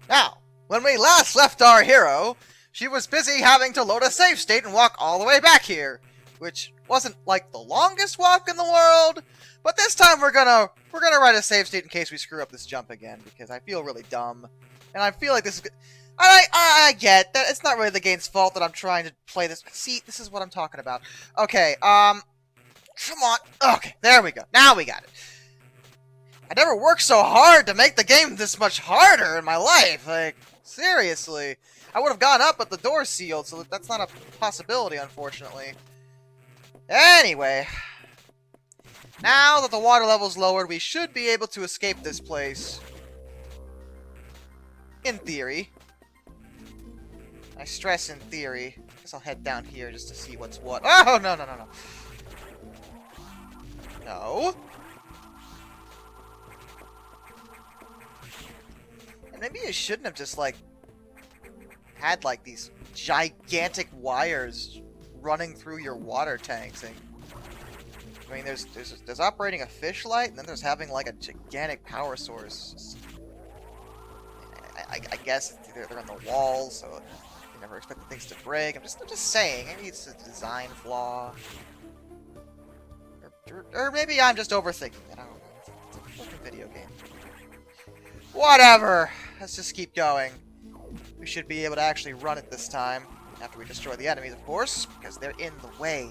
Now, when we last left our hero, she was busy having to load a save state and walk all the way back here, which wasn't like the longest walk in the world, but this time we're gonna write a save state in case we screw up this jump again, because I feel really dumb, and I feel like this is. I get that it's not really the game's fault that I'm trying to play this. See, this is what I'm talking about. Okay, come on. Okay, there we go. Now we got it. I never worked so hard to make the game this much harder in my life. Like, seriously. I would have gone up, but the door's sealed, so that's not a possibility, unfortunately. Anyway. Now that the water level's lowered, we should be able to escape this place. In theory. I stress in theory. I guess I'll head down here just to see what's what. Oh, no, no, no, no. No. And maybe you shouldn't have just, like, had, like, these gigantic wires running through your water tanks. And, I mean, there's operating a fish light, and then there's having, like, a gigantic power source. I guess they're on the walls, so you never expect the things to break. I'm just saying, maybe it's a design flaw. Or maybe I'm just overthinking it. I don't know. It's a fucking video game. Whatever. Let's just keep going. We should be able to actually run it this time. After we destroy the enemies, of course, because they're in the way.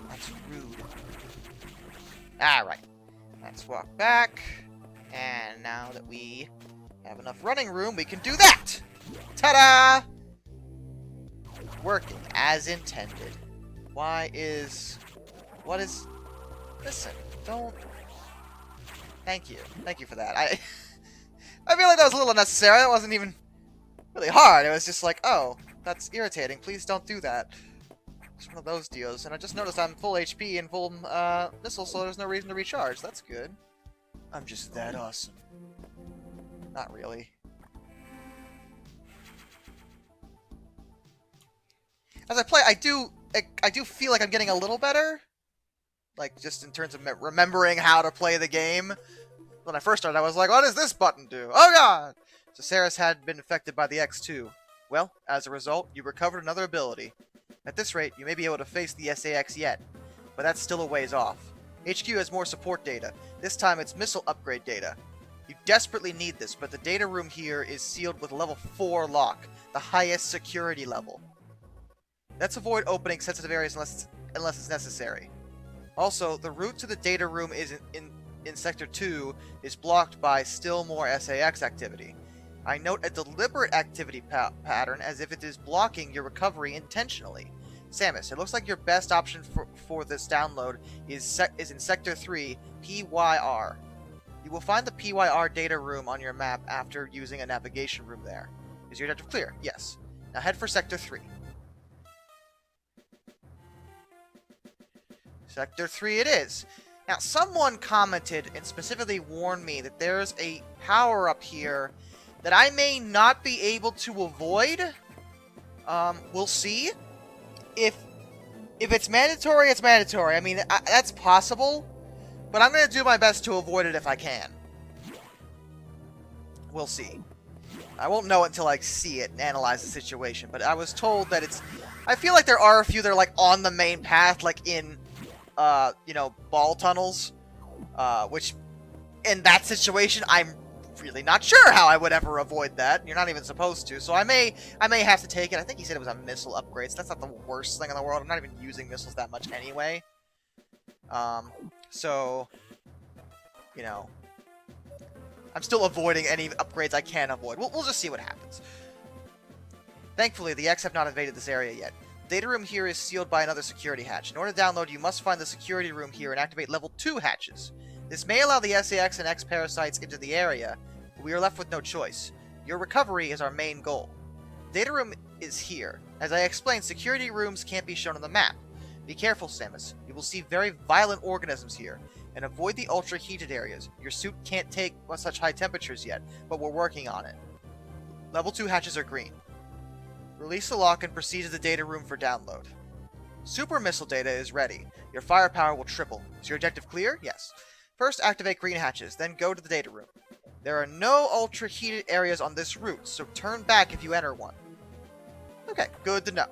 That's rude. Alright. Let's walk back. And now that we have enough running room, we can do that! Ta-da! Working as intended. What is... Listen, don't... Thank you. Thank you for that. I feel like that was a little unnecessary. That wasn't even really hard. It was just like, oh, that's irritating. Please don't do that. It's one of those deals. And I just noticed I'm full HP and full missiles, so there's no reason to recharge. That's good. I'm just that awesome. Not really. As I play, I do feel like I'm getting a little better. Like, just in terms of remembering how to play the game. When I first started, I was like, what does this button do? Oh god! So Ceres had been affected by the X2. Well, as a result, you recovered another ability. At this rate, you may be able to face the SAX yet, but that's still a ways off. HQ has more support data. This time it's missile upgrade data. You desperately need this, but the data room here is sealed with a level 4 lock, the highest security level. Let's avoid opening sensitive areas unless it's necessary. Also, the route to the data room is in Sector 2 is blocked by still more SAX activity. I note a deliberate activity pattern as if it is blocking your recovery intentionally. Samus, it looks like your best option for this download is in Sector 3, PYR. You will find the PYR data room on your map after using a navigation room there. Is your objective clear? Yes. Now head for Sector 3. Sector 3 it is. Now, someone commented and specifically warned me that there's a power-up here that I may not be able to avoid. We'll see. If it's mandatory, it's mandatory. I mean, that's possible. But I'm going to do my best to avoid it if I can. We'll see. I won't know it until I see it and analyze the situation. But I was told that it's... I feel like there are a few that are, like, on the main path, like in... you know, ball tunnels, which, in that situation, I'm really not sure how I would ever avoid that. You're not even supposed to, so I may have to take it. I think he said it was a missile upgrade, so that's not the worst thing in the world. I'm not even using missiles that much anyway. So, you know, I'm still avoiding any upgrades I can avoid. We'll just see what happens. Thankfully, the X have not invaded this area yet. The data room here is sealed by another security hatch. In order to download, you must find the security room here and activate level 2 hatches. This may allow the SAX and X parasites into the area, but we are left with no choice. Your recovery is our main goal. The data room is here. As I explained, security rooms can't be shown on the map. Be careful, Samus. You will see very violent organisms here, and avoid the ultra-heated areas. Your suit can't take such high temperatures yet, but we're working on it. Level 2 hatches are green. Release the lock and proceed to the data room for download. Super missile data is ready. Your firepower will triple. Is your objective clear? Yes. First, activate green hatches, then go to the data room. There are no ultra-heated areas on this route, so turn back if you enter one. Okay, good to know.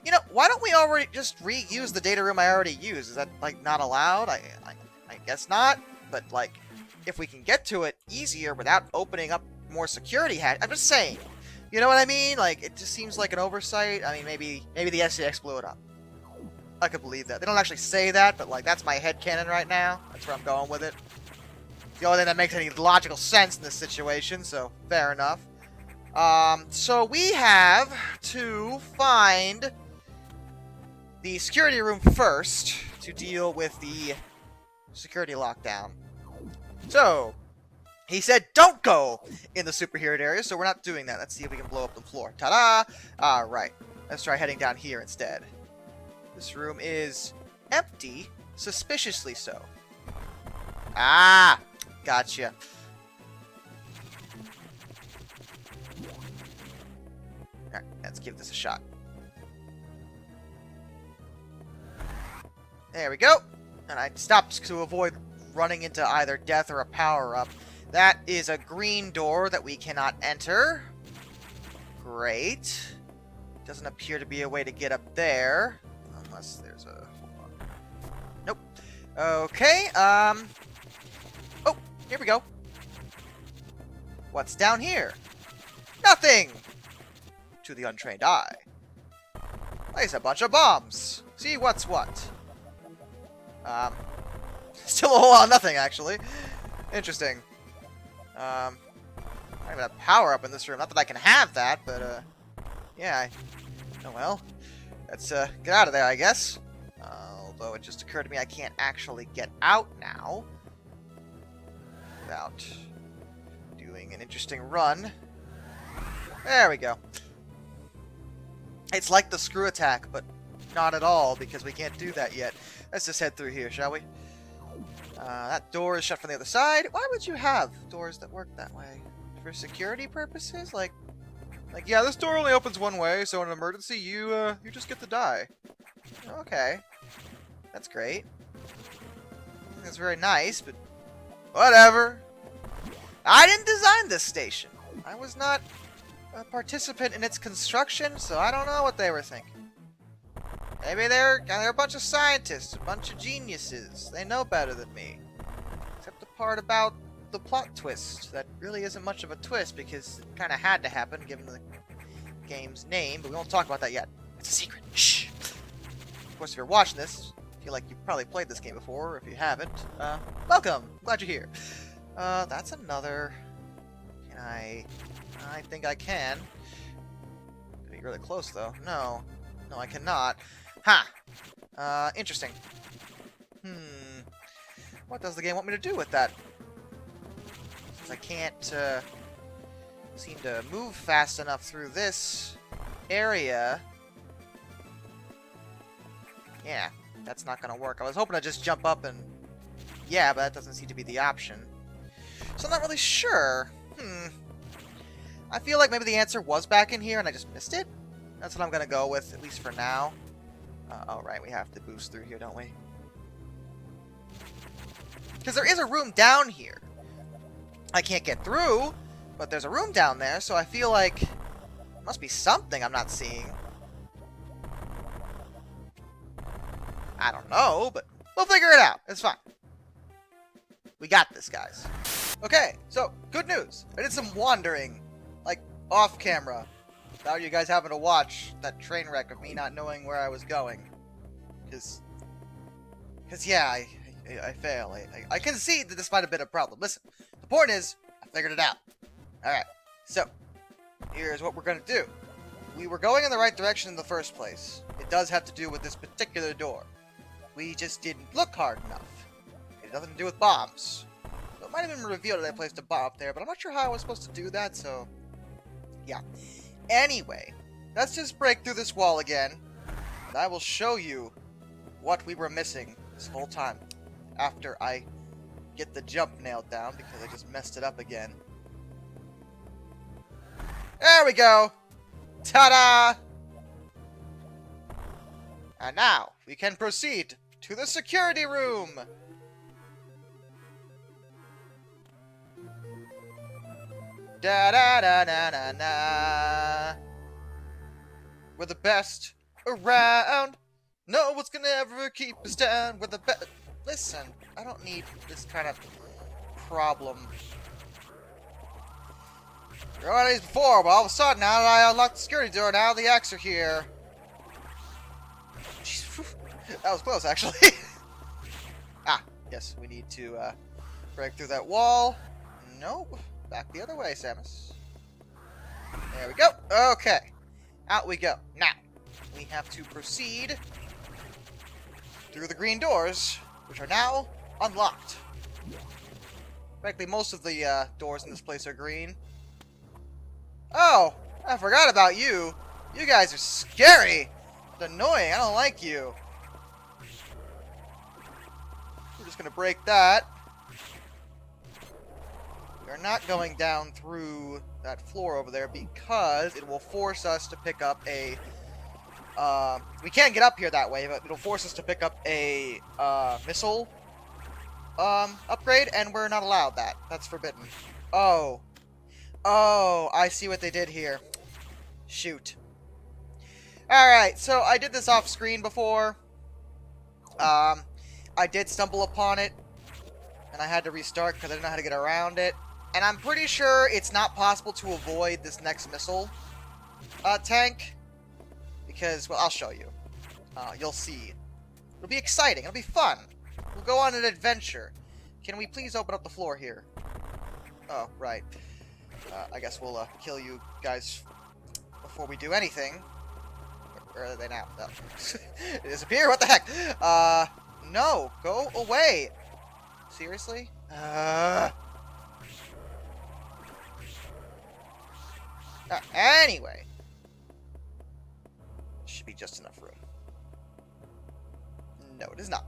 You know, why don't we already just reuse the data room I already used? Is that, like, not allowed? I guess not, but, like, if we can get to it easier without opening up more security hatch, I'm just saying. You know what I mean? Like, it just seems like an oversight. I mean, maybe the SCX blew it up. I could believe that. They don't actually say that, but, like, that's my headcanon right now. That's where I'm going with it. The only thing that makes any logical sense in this situation, so fair enough. So we have to find the security room first to deal with the security lockdown. So, he said don't go in the superhero area, so we're not doing that. Let's see if we can blow up the floor. Ta-da! Alright, let's try heading down here instead. This room is empty, suspiciously so. Ah! Gotcha. Alright, let's give this a shot. There we go. And I stopped to avoid running into either death or a power-up. That is a green door that we cannot enter. Great. Doesn't appear to be a way to get up there. Unless there's a... Hold on. Nope. Okay, oh, here we go. What's down here? Nothing! To the untrained eye. Place a bunch of bombs. See what's what. Still a whole lot of nothing, actually. Interesting. I don't even have power up in this room. Not that I can have that, but, yeah. Oh, well. Let's, get out of there, I guess. Although it just occurred to me I can't actually get out now. Without doing an interesting run. There we go. It's like the screw attack, but not at all, because we can't do that yet. Let's just head through here, shall we? That door is shut from the other side. Why would you have doors that work that way? For security purposes? Like, yeah, this door only opens one way, so in an emergency, you just get to die. Okay. That's great. That's very nice, but whatever. I didn't design this station. I was not a participant in its construction, so I don't know what they were thinking. Maybe they're a bunch of scientists, a bunch of geniuses. They know better than me. Except the part about the plot twist. That really isn't much of a twist because it kind of had to happen given the game's name, but we won't talk about that yet. It's a secret. Shh! Of course, if you're watching this, I feel like you've probably played this game before, or if you haven't, welcome! Glad you're here. That's another... Can I think I can. Could be really close, though. No, I cannot. Ha! Interesting. What does the game want me to do with that? Since I can't, seem to move fast enough through this area. Yeah, that's not gonna work. I was hoping to just jump up and... Yeah, but that doesn't seem to be the option. So I'm not really sure. I feel like maybe the answer was back in here and I just missed it. That's what I'm gonna go with, at least for now. Oh, right, we have to boost through here, don't we? Because there is a room down here. I can't get through, but there's a room down there, so I feel like... There must be something I'm not seeing. I don't know, but we'll figure it out. It's fine. We got this, guys. Okay, so, good news. I did some wandering, like, off camera. Without you guys having to watch that train wreck of me not knowing where I was going. Because yeah, I fail. I concede that this might have been a problem. Listen, the point is, I figured it out. Alright, so, here's what we're going to do. We were going in the right direction in the first place. It does have to do with this particular door. We just didn't look hard enough. It had nothing to do with bombs. So it might have been revealed that I placed a bomb up there, but I'm not sure how I was supposed to do that, so... Yeah. Anyway, let's just break through this wall again, and I will show you what we were missing this whole time after I get the jump nailed down because I just messed it up again. There we go! Ta-da! And now, we can proceed to the security room! Da da da da da da. We're the best around. No one's gonna ever keep us down. We're the best. Listen, I don't need this kind of problem. There were these before, but all of a sudden, now that I unlocked the security door, now the X are here. Jeez, that was close, actually. Ah, yes, we need to break through that wall. Nope. Back the other way, Samus. There we go. Okay. Out we go. Now, we have to proceed through the green doors, which are now unlocked. Frankly, most of the doors in this place are green. Oh, I forgot about you. You guys are scary. It's annoying. I don't like you. We're just going to break that. We're not going down through that floor over there because it will force us to pick up a... we can't get up here that way, but it'll force us to pick up a missile upgrade, and we're not allowed that. That's forbidden. Oh. Oh, I see what they did here. Shoot. Alright, so I did this off screen before. I did stumble upon it, and I had to restart because I didn't know how to get around it. And I'm pretty sure it's not possible to avoid this next missile tank. Because, well, I'll show you. You'll see. It'll be exciting. It'll be fun. We'll go on an adventure. Can we please open up the floor here? Oh, right. I guess we'll kill you guys before we do anything. Where are they now? No. They disappear? What the heck? No. Go away. Seriously? Anyway. Should be just enough room. No, it is not.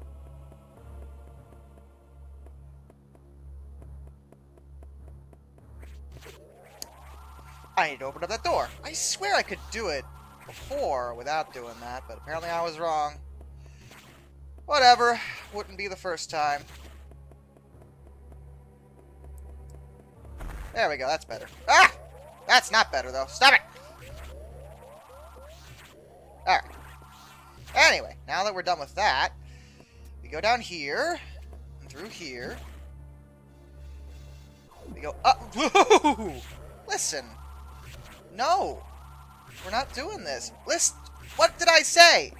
I need to open up that door. I swear I could do it before without doing that, but apparently I was wrong. Whatever. Wouldn't be the first time. There we go. That's better. Ah! That's not better, though. Stop it! Alright. Anyway, now that we're done with that, we go down here, and through here. We go up. Whoa! Listen. No. We're not doing this. Listen. What did I say?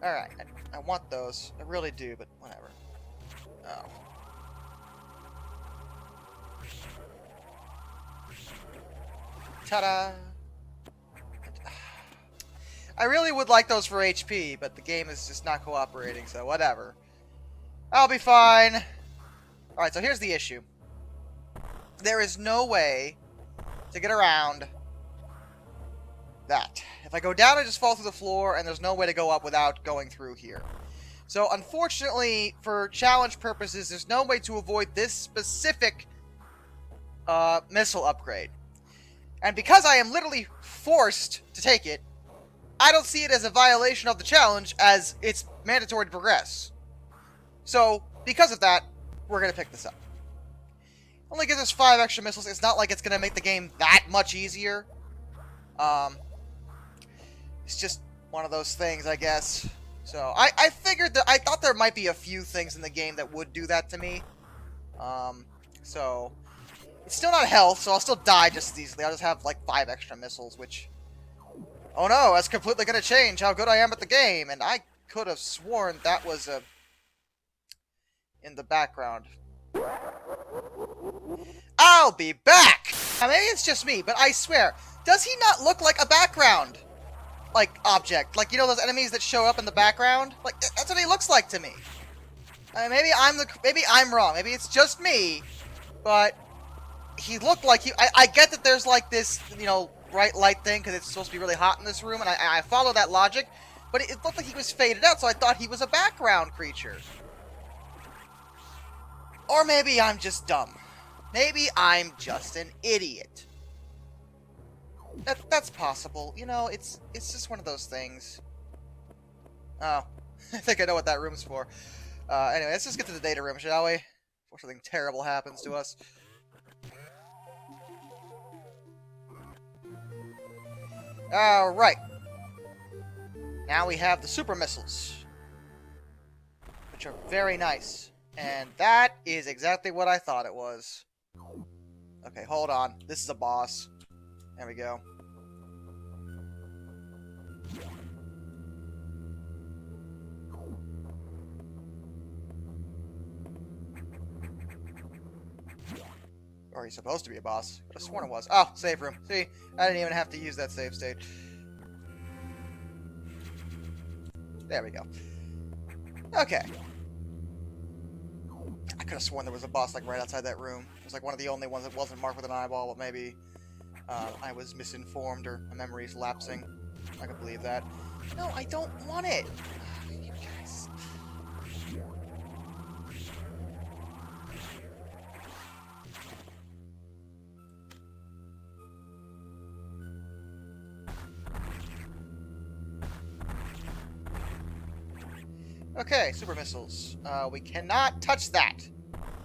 Alright. I want those. I really do, but whatever. Oh. Ta-da! I really would like those for HP, but the game is just not cooperating, so whatever. I'll be fine. Alright, so here's the issue. There is no way to get around that. If I go down, I just fall through the floor, and there's no way to go up without going through here. So, unfortunately, for challenge purposes, there's no way to avoid this specific missile upgrade. And because I am literally forced to take it, I don't see it as a violation of the challenge, as it's mandatory to progress. So, because of that, we're going to pick this up. Only gives us 5 extra missiles. It's not like it's going to make the game that much easier. It's just one of those things, I guess. So, I figured that... I thought there might be a few things in the game that would do that to me. So... It's still not health, so I'll still die just as easily. I'll just have, like, 5 extra missiles, which... Oh no, that's completely going to change how good I am at the game. And I could have sworn that was in the background. I'll be back! Now, maybe it's just me, but I swear, does he not look like a background, like, object? Like, you know those enemies that show up in the background? Like, that's what he looks like to me. I mean, maybe I'm wrong. Maybe it's just me, but he looked like he... I get that there's, like, this, you know, bright light thing, because it's supposed to be really hot in this room, and I follow that logic, but it looked like he was faded out, so I thought he was a background creature. Or maybe I'm just dumb. Maybe I'm just an idiot. That's possible. You know, it's just one of those things. Oh, I think I know what that room's for. Anyway, let's just get to the data room, shall we? Before something terrible happens to us. Alright. Now we have the super missiles, which are very nice. And that is exactly what I thought it was. Okay, hold on. This is a boss. There we go. Or he's supposed to be a boss. But I sworn it was. Oh, save room. See? I didn't even have to use that save state. There we go. Okay. I could have sworn there was a boss, like, right outside that room. It was, like, one of the only ones that wasn't marked with an eyeball, but maybe I was misinformed or my memory's lapsing. I can believe that. No, I don't want it! You guys. Okay, super missiles. We cannot touch that.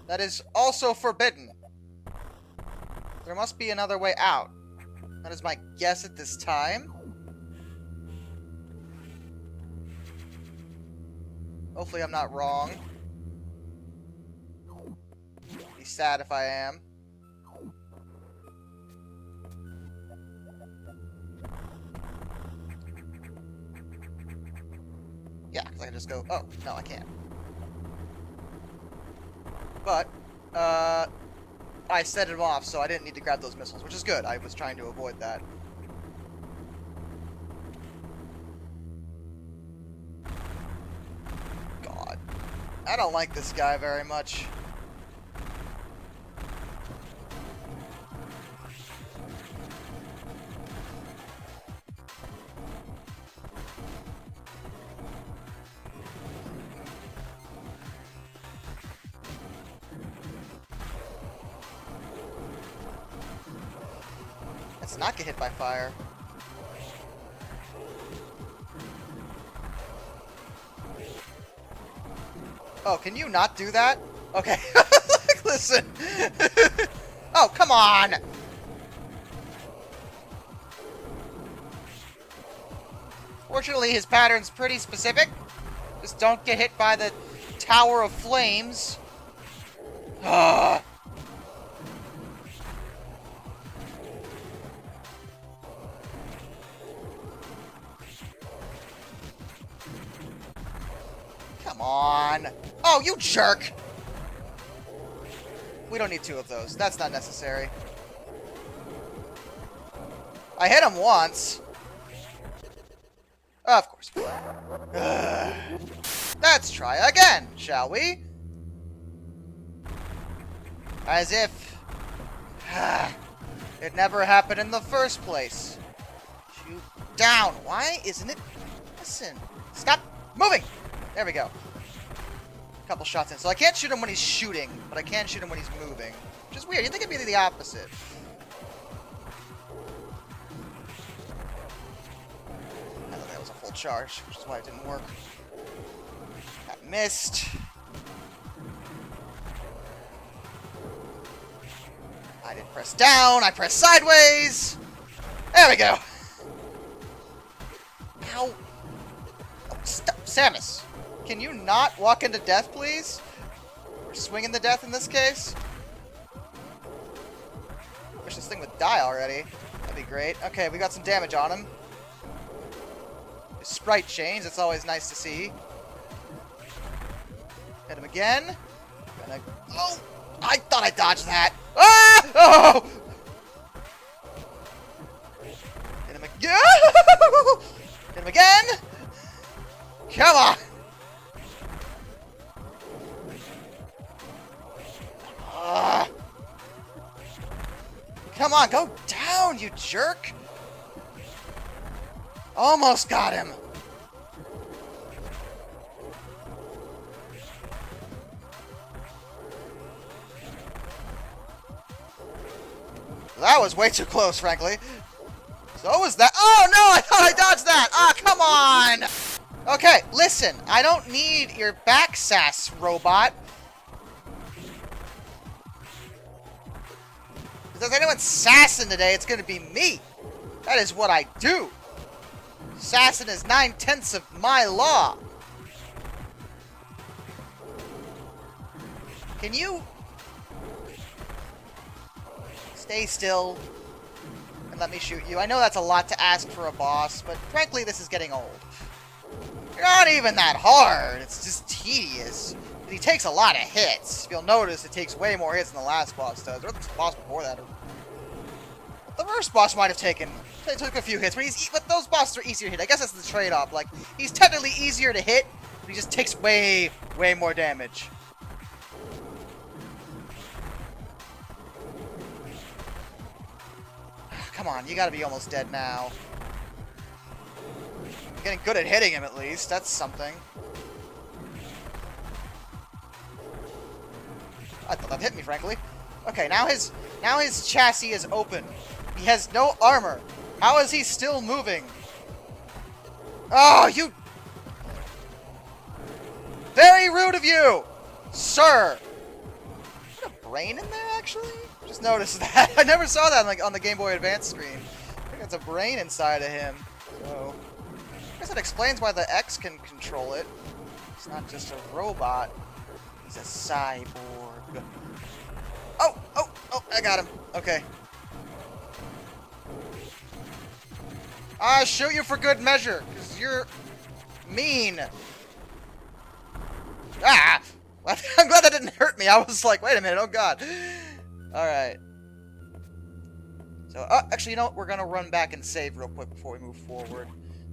That is also forbidden. There must be another way out. That is my guess at this time. Hopefully I'm not wrong. Be sad if I am. Yeah, because I can just go... Oh, no, I can't. But, I set it off, so I didn't need to grab those missiles, which is good. I was trying to avoid that. God. I don't like this guy very much. Let's not get hit by fire. Oh, can you not do that? Okay. Listen. Oh, come on! Fortunately, his pattern's pretty specific. Just don't get hit by the Tower of Flames. Ugh. Come on. Oh, you jerk! We don't need two of those. That's not necessary. I hit him once. Of course. Let's try again, shall we? As if it never happened in the first place. Shoot down. Why isn't it? Listen. Stop moving. There we go. Couple shots in. So I can't shoot him when he's shooting, but I can shoot him when he's moving. Which is weird. You'd think it'd be the opposite. I thought that was a full charge, which is why it didn't work. That missed. I didn't press down. I pressed sideways. There we go. Ow. Oh, stop. Samus. Can you not walk into death, please? Or swing into death in this case? Wish this thing would die already. That'd be great. Okay, we got some damage on him. His sprite change. It's always nice to see. Hit him again. Oh! I thought I dodged that. Ah! Oh! Hit him again. Hit him again. Come on. Come on, go down, you jerk! Almost got him! That was way too close, frankly. So was that. Oh no, I thought I dodged that! Ah, come on! Okay, listen, I don't need your back sass, robot. If there's anyone sassing today, it's gonna be me. That is what I do! Assassin is 9/10 of my law! Can you... stay still and let me shoot you? I know that's a lot to ask for a boss, but frankly, this is getting old. You're not even that hard. It's just tedious. He takes a lot of hits. You'll notice it takes way more hits than the last boss does, or the boss before that. The first boss might have taken... it took a few hits, but those bosses are easier to hit. I guess that's the trade-off. Like, he's technically easier to hit, but he just takes way more damage. Come on, you gotta be almost dead now. You're getting good at hitting him, at least. That's something. I thought that hit me, frankly. Okay, now his chassis is open. He has no armor. How is he still moving? Oh, you... very rude of you, sir. Is there a brain in there, actually? Just noticed that. I never saw that on the Game Boy Advance screen. I think that's a brain inside of him. So, I guess that explains why the X can control it. He's not just a robot. He's a cyborg. Oh, I got him. Okay. I shoot you for good measure, because you're mean. Ah! I'm glad that didn't hurt me. I was like, wait a minute, oh god. Alright. So, actually, you know what? We're gonna run back and save real quick before we move forward.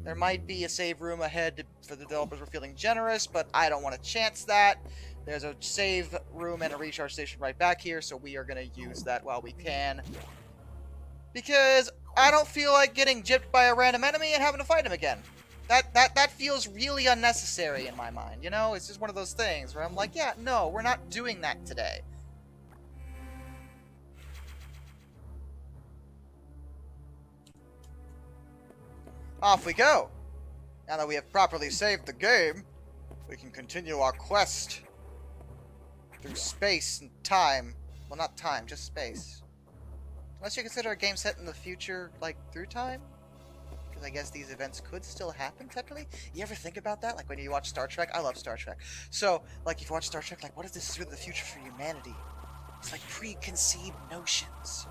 There might be a save room ahead for the developers. We're feeling generous, but I don't want to chance that. There's a save room and a recharge station right back here, so we are gonna use that while we can. Because I don't feel like getting gypped by a random enemy and having to fight him again. That feels really unnecessary in my mind, you know? It's just one of those things where I'm like, yeah, no, we're not doing that today. Off we go! Now that we have properly saved the game, we can continue our quest through space and time. Well, not time, just space. Unless you consider a game set in the future, like, through time? Because I guess these events could still happen, technically. You ever think about that? Like, when you watch Star Trek? I love Star Trek. So, like, if you watch Star Trek, like, what if this is really the future for humanity? It's like preconceived notions.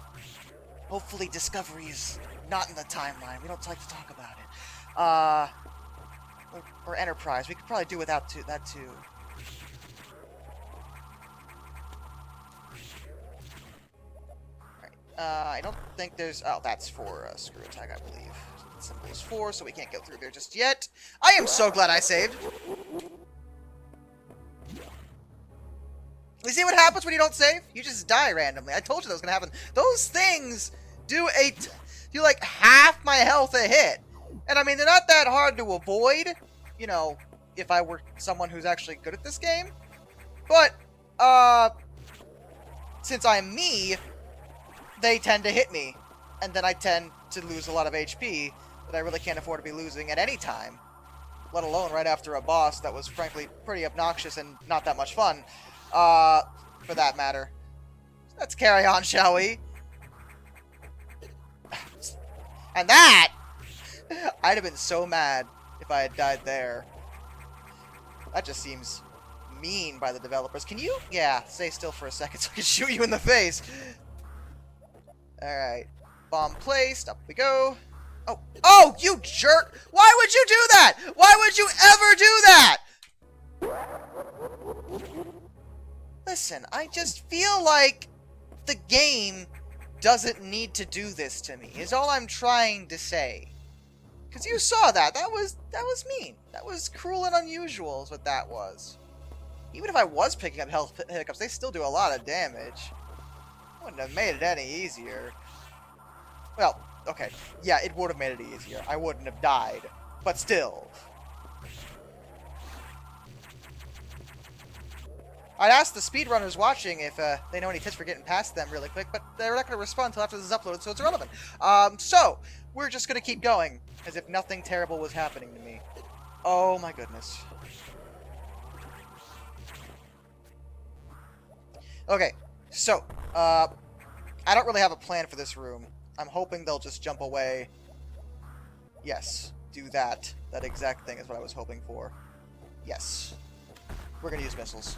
Hopefully Discovery is not in the timeline. We don't like to talk about it. Or Enterprise. We could probably do without that, too. I don't think there's... oh, that's for screw attack, I believe. The symbol is 4, so we can't go through there just yet. I am so glad I saved! You see what happens when you don't save? You just die randomly. I told you that was gonna happen. Those things do like half my health a hit. And I mean, they're not that hard to avoid, you know, if I were someone who's actually good at this game. But, since I'm me, they tend to hit me, and then I tend to lose a lot of HP that I really can't afford to be losing at any time, let alone right after a boss that was frankly pretty obnoxious and not that much fun, for that matter. Let's carry on, shall we? And that! I'd have been so mad if I had died there. That just seems mean by the developers. Can you? Yeah, stay still for a second so I can shoot you in the face. Alright. Bomb placed. Up we go. Oh. Oh, you jerk! Why would you do that? Why would you ever do that? Listen, I just feel like the game doesn't need to do this to me, is all I'm trying to say. Because you saw that. That was mean. That was cruel and unusual is what that was. Even if I was picking up health hiccups, they still do a lot of damage. Wouldn't have made it any easier. Well, okay. Yeah, it would have made it easier. I wouldn't have died. But still. I'd ask the speedrunners watching if they know any tips for getting past them really quick, but they're not going to respond until after this is uploaded, so it's irrelevant. So, we're just going to keep going, as if nothing terrible was happening to me. Oh my goodness. Okay, so, I don't really have a plan for this room. I'm hoping they'll just jump away Yes, do that. That exact thing is what I was hoping for. Yes. We're gonna use missiles.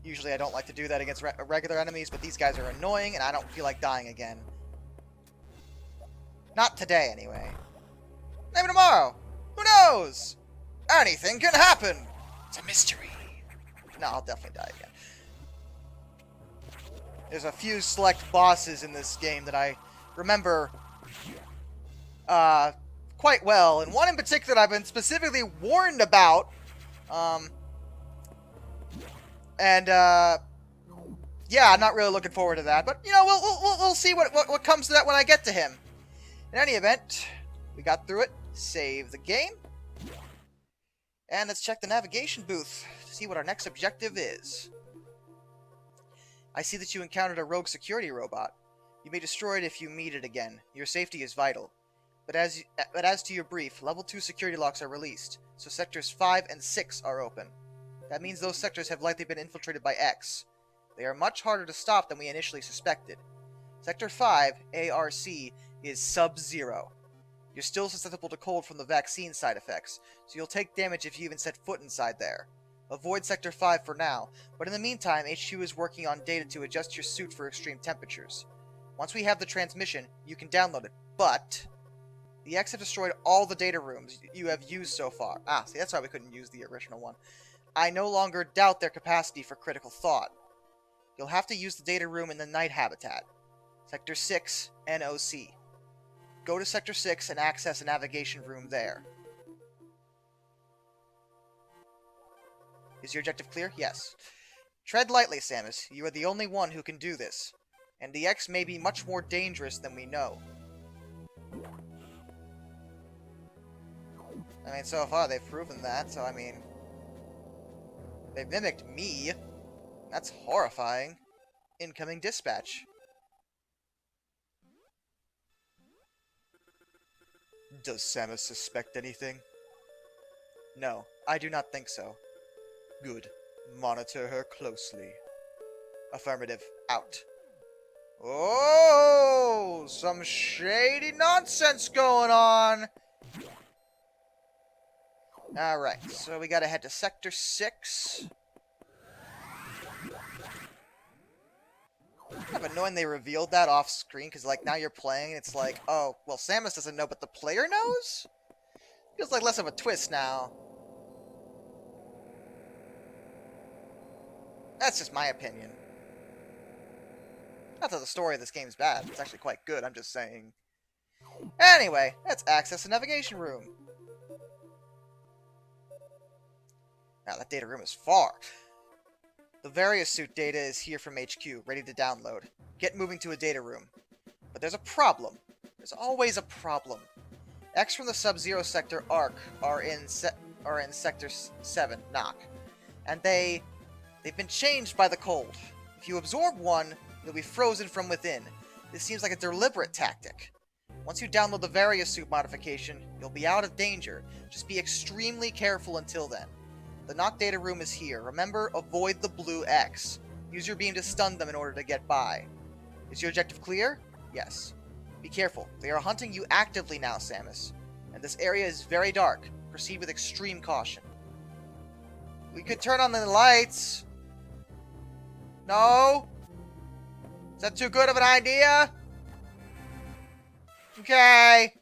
Usually I don't like to do that against regular enemies, but these guys are annoying, and I don't feel like dying again. Not today, anyway. Maybe tomorrow. Who knows? Anything can happen. It's a mystery. No, I'll definitely die again. There's a few select bosses in this game that I remember quite well, and one in particular that I've been specifically warned about. Yeah, I'm not really looking forward to that, but you know, we'll see what comes to that when I get to him. In any event, we got through it. Save the game. And let's check the navigation booth to see what our next objective is. I see that you encountered a rogue security robot. You may destroy it if you meet it again. Your safety is vital. But as to your brief, level 2 security locks are released, so sectors 5 and 6 are open. That means those sectors have likely been infiltrated by X. They are much harder to stop than we initially suspected. Sector 5, ARC, is sub-zero. You're still susceptible to cold from the vaccine side effects, so you'll take damage if you even set foot inside there. Avoid Sector 5 for now, but in the meantime, HQ is working on data to adjust your suit for extreme temperatures. Once we have the transmission, you can download it, but the X have destroyed all the data rooms you have used so far. See, that's why we couldn't use the original one. I no longer doubt their capacity for critical thought. You'll have to use the data room in the night habitat. Sector 6, NOC. Go to Sector 6 and access a navigation room there. Is your objective clear? Yes. Tread lightly, Samus. You are the only one who can do this. And the X may be much more dangerous than we know. I mean, so far they've proven that, so I mean... They've mimicked me. That's horrifying. Incoming dispatch. Does Samus suspect anything? No, I do not think so. Good. Monitor her closely. Affirmative. Out. Oh, some shady nonsense going on. Alright, so we gotta head to Sector 6. Kind of annoying they revealed that off screen, because like now you're playing and it's like, oh, well Samus doesn't know, but the player knows? Feels like less of a twist now. That's just my opinion. Not that the story of this game's bad, it's actually quite good, I'm just saying. Anyway, let's access the navigation room. Now, that data room is far. The various suit data is here from HQ, ready to download. Get moving to a data room. But there's a problem. There's always a problem. X from the Sub-Zero sector ARC are in Sector 7, NOC. And they've been changed by the cold. If you absorb one, you'll be frozen from within. This seems like a deliberate tactic. Once you download the various suit modification, you'll be out of danger. Just be extremely careful until then. The NOC data room is here. Remember, avoid the blue X. Use your beam to stun them in order to get by. Is your objective clear? Yes. Be careful. They are hunting you actively now, Samus. And this area is very dark. Proceed with extreme caution. We could turn on the lights. No? Is that too good of an idea? Okay.